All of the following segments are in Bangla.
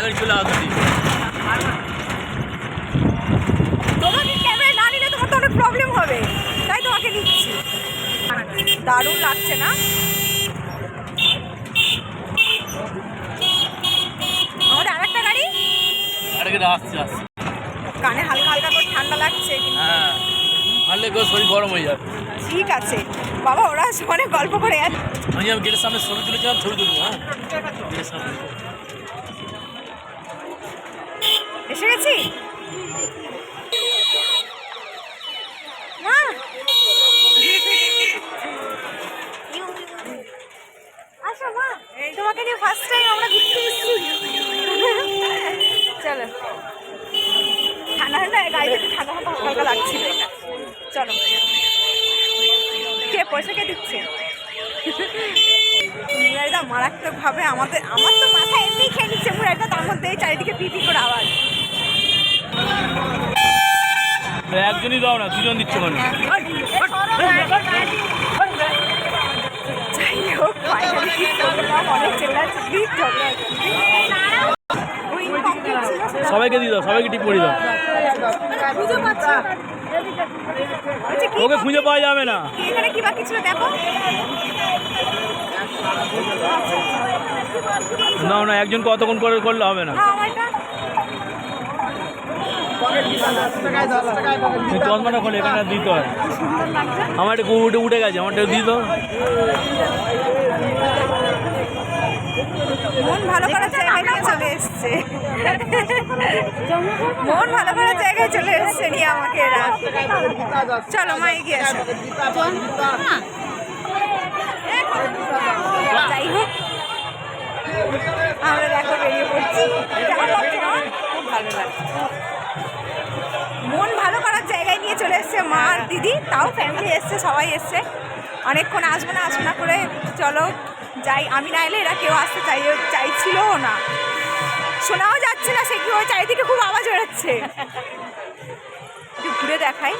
গাড়ি চলে আসছি। তোমাকে ক্যামেরা না নিলে তোমার তো অনেক প্রবলেম হবে, তাই তোমাকে নিচ্ছি। দারুণ লাগছে না? আমাদের আরেকটা গাড়ি আসছে আসছে। কানে হালকা হালকা করে ঠান্ডা লাগছে। হ্যাঁ, হারলে কেউ শরীর গরম হয়ে যাবে। ঠিক আছে বাবা, ওরা সবাই গল্প করে আমি গেটের সামনে ছবি তুলেছিলাম, ছবি তুলবো। হ্যাঁ, গেটের সামনে এসে গেছি। মা আসো মা, তোমাকে নিয়ে ফার্স্ট টাইম আমরা ঘুরতে এসেছি। চলো, ঠান্ডা ঠান্ডা গাড়িতে একটু ঠান্ডা ঠান্ডা হালকা হালকা লাগছিল। চলো, কে পয়সা কে দিচ্ছে? মুরারিদা মারাত্মক ভাবে আমার তো মাথা এমনি খেয়ে নিচ্ছে মুরারিদা, তার মধ্যে চারিদিকে পিপি করে আওয়াজ। একজনই দাও না, দুজন দিচ্ছ মানে। যাই হোক, ফাইনালি ঠিক করলাম। অনেক চেল্লাচিল্লি ঝগড়া। সবাইকে দিয়ে দাও, সবাইকে টিপ করে দাও। ওকে খুঁজে পাওয়া যাবে না। এখানে কি বাকি ছিল দেখো। না না, একজন কতক্ষণ করে করলে হবে না। চশমাটা খোলে, এখানে দিতে হয়। আমার একটু উঠে গেছে, আমারটা দিত। মন ভালো করার জায়গায় নিয়ে চলে এসছে। মন ভালো করার জায়গায় চলে এসছে নিয়ে আমাকে এরা। চলো মা, এগিয়ে আসো। যাই হোক, আমরা দেখো বেরিয়ে পড়ছি। খুব ভালো লাগছে। মন ভালো করার জায়গায় নিয়ে চলে এসছে মা আর দিদি, তাও ফ্যামিলি এসছে, সবাই এসছে। অনেকক্ষণ আসবো না আসবো না করে চলো যাই। আমি না এলে এরা কেউ আসতে চাইছিলও না, শোনাও যাচ্ছে না। সে কি ওই চারিদিকে খুব আওয়াজ বেরোচ্ছে। একটু ঘুরে দেখাই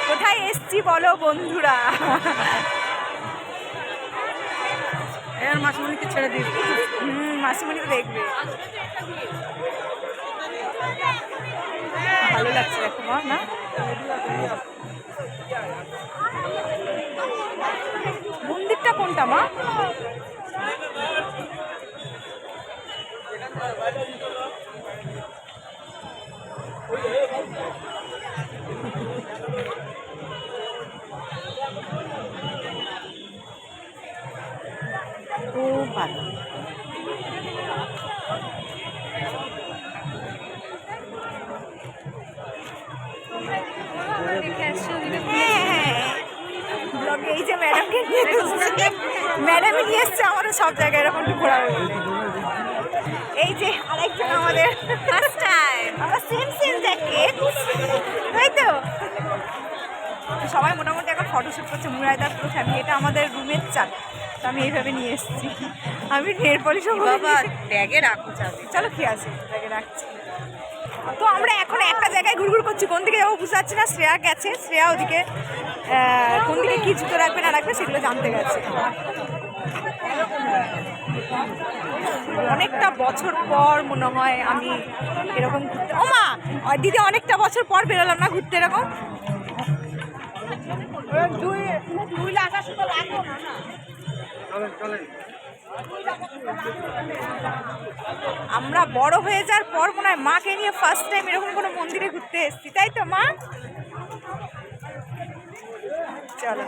কোথায় এসছি বলো বন্ধুরা। মাসিমণিকে ছেড়ে দিই। মাসিমণি তো দেখবে। ভালো লাগছে দেখো মা, না? মন্দিরটা কোনটা মা? খুব ভালো। ব্লগে এই যে ম্যাডামকে নিয়ে এসেছে, ম্যাডামই নিয়ে এসছে আমাদের সব জায়গায় এরকম একটু ঘোরা হয়েছে। এই যে আরেকজন আমাদের ফার্স্ট টাইম, আমরা সেম সেম জ্যাকেট, তাই তো? সবাই মোটামুটি এখন ফটোশ্যুট করছে। মুরাইদার পুরো ফ্যামিলি। এটা আমাদের রুমের চাল, তো আমি এইভাবে নিয়ে এসেছি। আমি নেল পলিশও বাবা ব্যাগে রাখো যাবে। চলো কি আছে, ব্যাগে রাখছি। তো আমরা এখন একটা জায়গায় ঘুরঘুর করছি, কোন দিকে যাবো বুঝতে পারছি না। শ্রেয়া গেছে, শ্রেয়া ওদিকে কোন দিকে কী জুতো রাখবে না রাখবে সেগুলো জানতে গেছে। অনেকটা বছর পর মনে হয় আমি এরকম ঘুরতে। ও মা দিদি, অনেকটা বছর পর বেরোলাম না ঘুরতে এরকম। আমরা বড় হয়ে যাওয়ার পর মনে হয় মাকে নিয়ে ফার্স্ট টাইম এরকম কোনো মন্দিরে ঘুরতে এসেছি, তাই তো মা? চলো,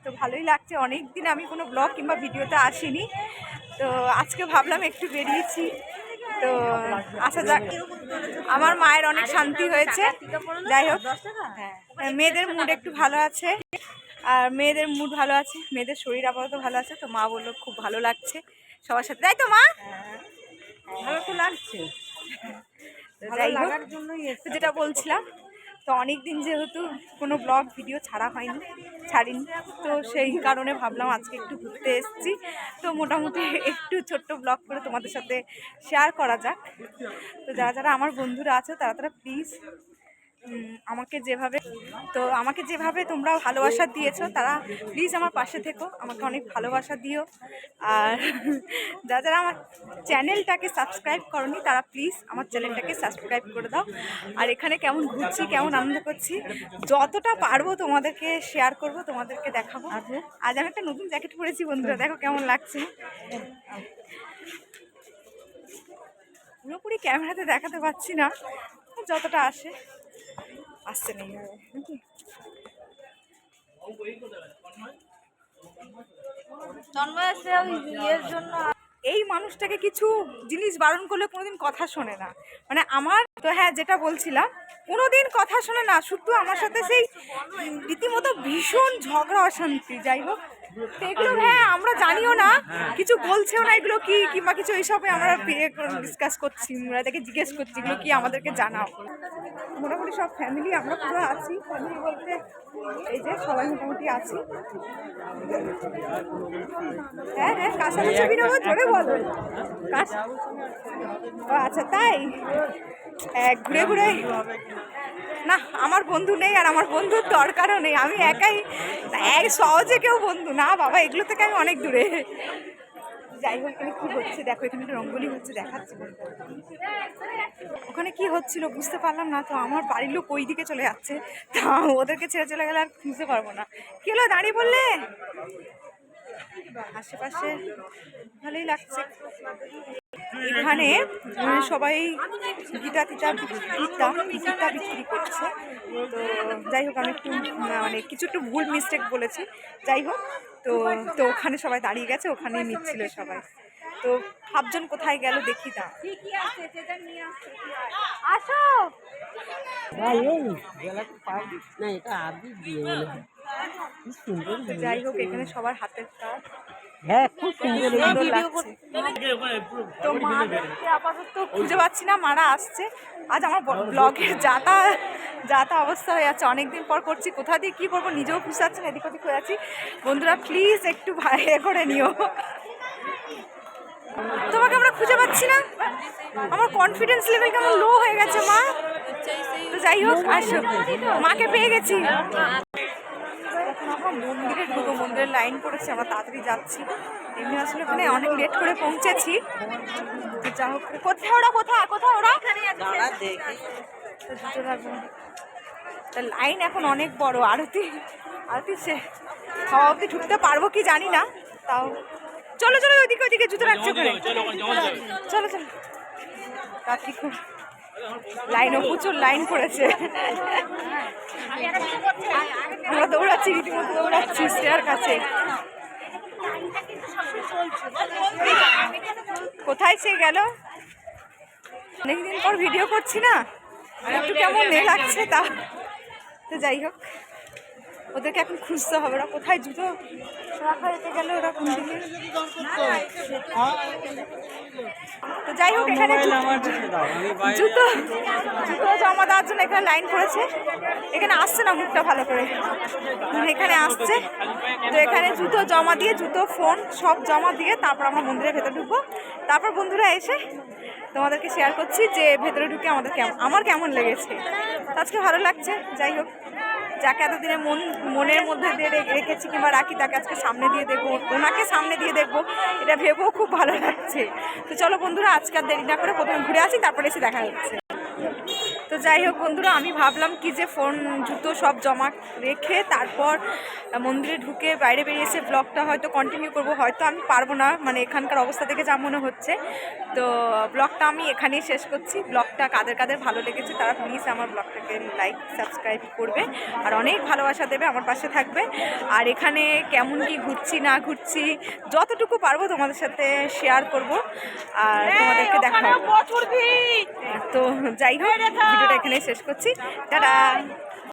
তো ভালোই লাগছে। অনেক দিন আমি কোনো ব্লগ কিংবা ভিডিওতে আসিনি, তো আজকে ভাবলাম একটু বেরিয়েছি। তো আসা যাক। আমার মায়ের অনেক শান্তি হয়েছে। যাই হোক, মেয়েদের মুড একটু ভালো আছে, আর মেয়েদের মুড ভালো আছে, মেয়েদের শরীর আপাতত ভালো আছে। তো মা বললো খুব ভালো লাগছে সবার সাথে, তাই তো মা? ভালো তো লাগছে। যাই হোক, যেটা বলছিলাম, তো অনেক দিন যেহেতু কোনো ব্লগ ভিডিও ছাড়িনি, তো সেই কারণে ভাবলাম আজকে একটু ঘুরতে এসেছি। তো মোটামুটি একটু ছোট্ট ব্লগ করে তোমাদের সাথে শেয়ার করা যাক। তো যারা যারা আমার বন্ধুরা আছে তারা প্লিজ আমাকে যেভাবে তোমরা ভালোবাসা দিয়েছো, তারা প্লিজ আমার পাশে থেকো, আমাকে অনেক ভালোবাসা দিও। আর যারা আমার চ্যানেলটাকে সাবস্ক্রাইব করনি তারা প্লিজ আমার চ্যানেলটাকে সাবস্ক্রাইব করে দাও। আর এখানে কেমন ঘুরছি, কেমন আনন্দ করছি, যতটা পারবো তোমাদেরকে শেয়ার করব, তোমাদেরকে দেখাবো। আজ আমি একটা নতুন জ্যাকেট পরেছি বন্ধুরা, দেখো কেমন লাগছে। পুরোপুরি ক্যামেরাতে দেখাতে পারছি না, যতটা আসছে নেই। এই মানুষটাকে কিছু জিনিস বারণ করলে কোনোদিন কথা শোনে না, মানে আমার তো হ্যাঁ যেটা বলছিলাম, কোনোদিন কথা শোনে না, শুধু আমার সাথে সেই রীতিমতো ভীষণ ঝগড়া অশান্তি। যাই হোক, তো এগুলো হ্যাঁ আমরা জানিও না, কিছু বলছেও না এগুলো কি, কিংবা কিছু এইসবে আমরা ডিসকাস করছি, আমরা তাকে জিজ্ঞেস করছি এগুলো কি আমাদেরকে জানাও। মোটামুটি সব ফ্যামিলি আমরা পুরো আছি, ফ্যামিলি বলতে এই যে সবাই মোটামুটি আছি। হ্যাঁ হ্যাঁ, কাঁসালের ছবি নেবো, জোরে বলো। ও আচ্ছা, তাই ঘুরে ঘুরে না, আমার বন্ধু নেই আর আমার বন্ধুর দরকারও নেই, আমি একাই, সহজে কেউ বন্ধু না বাবা, এগুলো থেকে আমি অনেক দূরে। যাই হোক, এখানে কি হচ্ছে দেখো, এখানে একটা রঙ্গোলি হচ্ছে, দেখাচ্ছি। ওখানে কি হচ্ছিল বুঝতে পারলাম না, তো আমার বাড়ির লোক ওই দিকে চলে যাচ্ছে, তা ওদেরকে ছেড়ে চলে গেলে আর খুঁজতে পারবো না। কি হলো, দাঁড়িয়ে বললে? আশেপাশে ভালোই লাগছে। এখানে সবাই গীতা বিক্রি করছে। তো যাই হোক, আমি একটু মানে কিছু একটু ভুল মিস্টেক বলেছি, যাই হোক। তো ওখানে সবাই দাঁড়িয়ে গেছে, ওখানেই নিচ্ছিল সবাই। তো ভাবজন কোথায় গেল দেখি, না আসো। যাই হোক, এখানে সবার হাতের কাজ, হ্যাঁ খুব সুন্দর লাগছে। তো মাকে আপাতত খুঁজে পাচ্ছি না, মারা আসছে। আজ আমার ব্লগের যাতা অবস্থা হয়ে যাচ্ছে, অনেকদিন পর করছি, কোথা দিয়ে কী করবো নিজেও বুঝতে পারছি না, এদিক ওদিক হয়ে আছি। বন্ধুরা প্লিজ একটু ভালো করে নিও, তোমাকে আমরা খুঁজে পাচ্ছি না, আমার কনফিডেন্স লেভেল কেমন লো হয়ে গেছে মা। তো যাই হোক, আসো, মাকে পেয়ে গেছি। এখন আমরা মন্দিরে ঢুকবো, মন্দিরের লাইন পড়েছে, আমরা তাড়াতাড়ি যাচ্ছি। এমনি আসলে ওখানে অনেক লেট করে পৌঁছেছি। যা হোক, কোথায় ওরা, কোথায় ওরা, লাইন এখন অনেক বড়, আরতি সে খাওয়া অবধি ঢুকতে পারবো কি জানি না, তাও চলো ওইদিকে জুতো রাখছো করে, চলো লাইনও প্রচুর লাইন পড়েছে, আমরা দৌড়াচ্ছি, রীতিমতো দৌড়াচ্ছি স্টেয়ার কাছে। কোথায় সে গেল, অনেকদিন পর ভিডিও করছি না, একটু কেমন লাগছে তা। তো যাই হোক, ওদেরকে এখন খুঁজতে হবে, ওরা কোথায় জুতো রাখা যেতে গেল, ওরা কোন দিকে। তো যাই হোক, এখানে জুতো জমা দেওয়ার জন্য এখানে লাইন পড়েছে। এখানে আসছে না মুখটা ভালো করে, এখানে আসছে। তো এখানে জুতো জমা দিয়ে, জুতো ফোন সব জমা দিয়ে তারপর আমরা মন্দিরের ভেতরে ঢুকবো। তারপর বন্ধুরা এসে তোমাদেরকে শেয়ার করছি যে ভেতরে ঢুকে আমার কেমন লেগেছে। আজকে ভালো লাগছে। যাই হোক, যাকে এতদিনে মনের মধ্যে দিয়ে রেখেছি কিংবা রাখি, তাকে আজকে সামনে দিয়ে দেখবো, ওনাকে সামনে দিয়ে দেখবো, এটা ভেবেও খুব ভালো লাগছে। তো চলো বন্ধুরা, আজকে আর দেরি না করে প্রথমে ঘুরে আসি, তারপরে এসে দেখা হচ্ছে। তো যাই হোক বন্ধুরা, আমি ভাবলাম কি যে ফোন জুতো সব জমা রেখে তারপর মন্দিরে ঢুকে বাইরে বেরিয়েছে ব্লগটা হয়তো কন্টিনিউ করব, হয়তো আমি পারবো না, মানে এখানকার অবস্থা থেকে যা মনে হচ্ছে। তো ব্লগটা আমি এখানেই শেষ করছি। ব্লগটা কাদের ভালো লেগেছে তারা প্লিজ আমার ব্লগটাকে লাইক সাবস্ক্রাইব করবে আর অনেক ভালোবাসা দেবে, আমার পাশে থাকবে। আর এখানে কেমন কি ঘুরছি না ঘুরছি যতটুকু পারবো তোমাদের সাথে শেয়ার করব আর তোমাদেরকে দেখাবো। তো যাই হোক, ভিডিওটা এখানেই শেষ করছি। টাটা।